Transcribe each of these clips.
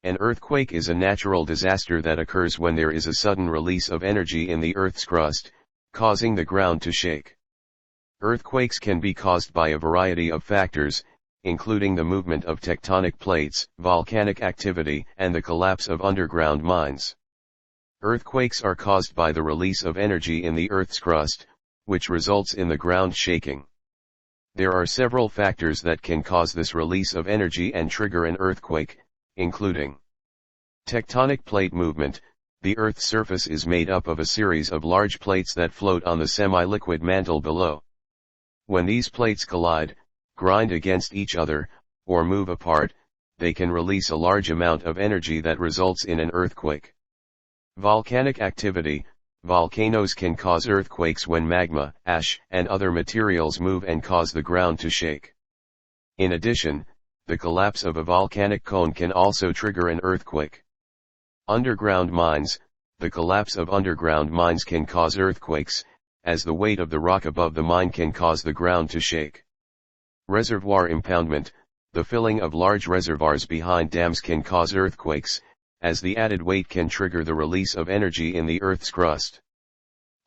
An earthquake is a natural disaster that occurs when there is a sudden release of energy in the Earth's crust, causing the ground to shake. Earthquakes can be caused by a variety of factors, including the movement of tectonic plates, volcanic activity, and the collapse of underground mines. Earthquakes are caused by the release of energy in the Earth's crust, which results in the ground shaking. There are several factors that can cause this release of energy and trigger an earthquake, including tectonic plate movement. The Earth's surface is made up of a series of large plates that float on the semi-liquid mantle below. When these plates collide, grind against each other, or move apart, they can release a large amount of energy that results in an earthquake. Volcanic activity. Volcanoes can cause earthquakes when magma, ash, and other materials move and cause the ground to shake. In addition, the collapse of a volcanic cone can also trigger an earthquake. Underground mines. The collapse of underground mines can cause earthquakes, as the weight of the rock above the mine can cause the ground to shake. Reservoir impoundment. The filling of large reservoirs behind dams can cause earthquakes, as the added weight can trigger the release of energy in the Earth's crust.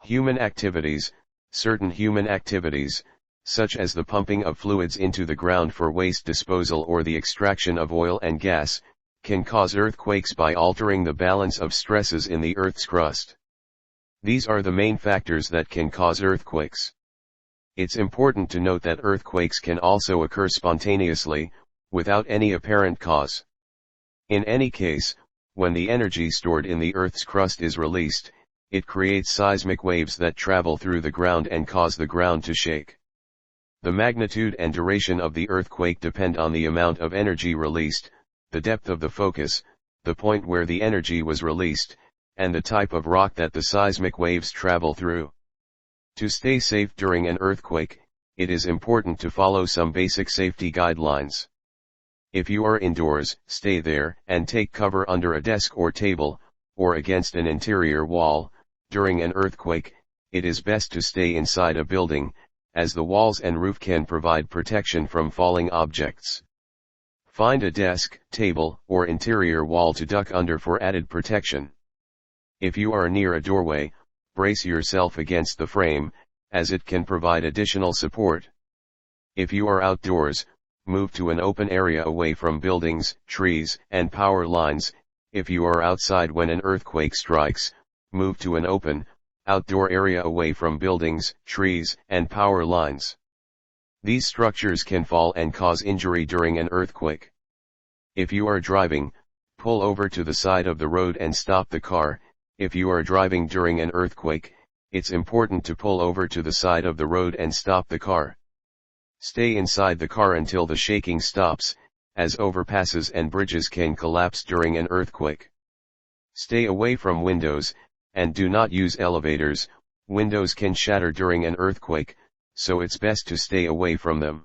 Human activities. Certain human activities, such as the pumping of fluids into the ground for waste disposal or the extraction of oil and gas, can cause earthquakes by altering the balance of stresses in the Earth's crust. These are the main factors that can cause earthquakes. It's important to note that earthquakes can also occur spontaneously, without any apparent cause. In any case, when the energy stored in the Earth's crust is released, it creates seismic waves that travel through the ground and cause the ground to shake. The magnitude and duration of the earthquake depend on the amount of energy released, the depth of the focus, the point where the energy was released, and the type of rock that the seismic waves travel through. To stay safe during an earthquake, it is important to follow some basic safety guidelines. If you are indoors, stay there and take cover under a desk or table, or against an interior wall. During an earthquake, it is best to stay inside a building, as the walls and roof can provide protection from falling objects. Find a desk, table, or interior wall to duck under for added protection. If you are near a doorway, brace yourself against the frame, as it can provide additional support. If you are outdoors, move to an open area away from buildings, trees, and power lines. If you are outside when an earthquake strikes, move to an open, outdoor area away from buildings, trees, and power lines. These structures can fall and cause injury during an earthquake. If you are driving, pull over to the side of the road and stop the car. If you are driving during an earthquake, it's important to pull over to the side of the road and stop the car. Stay inside the car until the shaking stops, as overpasses and bridges can collapse during an earthquake. Stay away from windows, and do not use elevators. Windows can shatter during an earthquake, so it's best to stay away from them.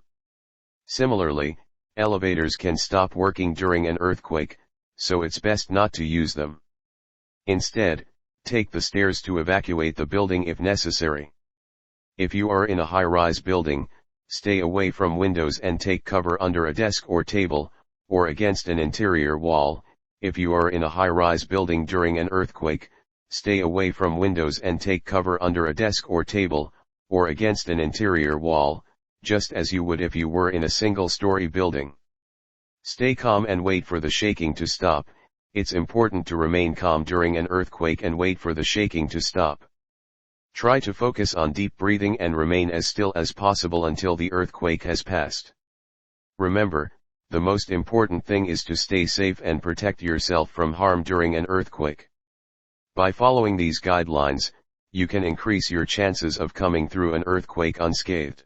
Similarly, elevators can stop working during an earthquake, so it's best not to use them. Instead, take the stairs to evacuate the building if necessary. If you are in a high-rise building, stay away from windows and take cover under a desk or table, or against an interior wall. If you are in a high-rise building during an earthquake, stay away from windows and take cover under a desk or table, or against an interior wall, just as you would if you were in a single-story building. Stay calm and wait for the shaking to stop. It's important to remain calm during an earthquake and wait for the shaking to stop. Try to focus on deep breathing and remain as still as possible until the earthquake has passed. Remember, the most important thing is to stay safe and protect yourself from harm during an earthquake. By following these guidelines, you can increase your chances of coming through an earthquake unscathed.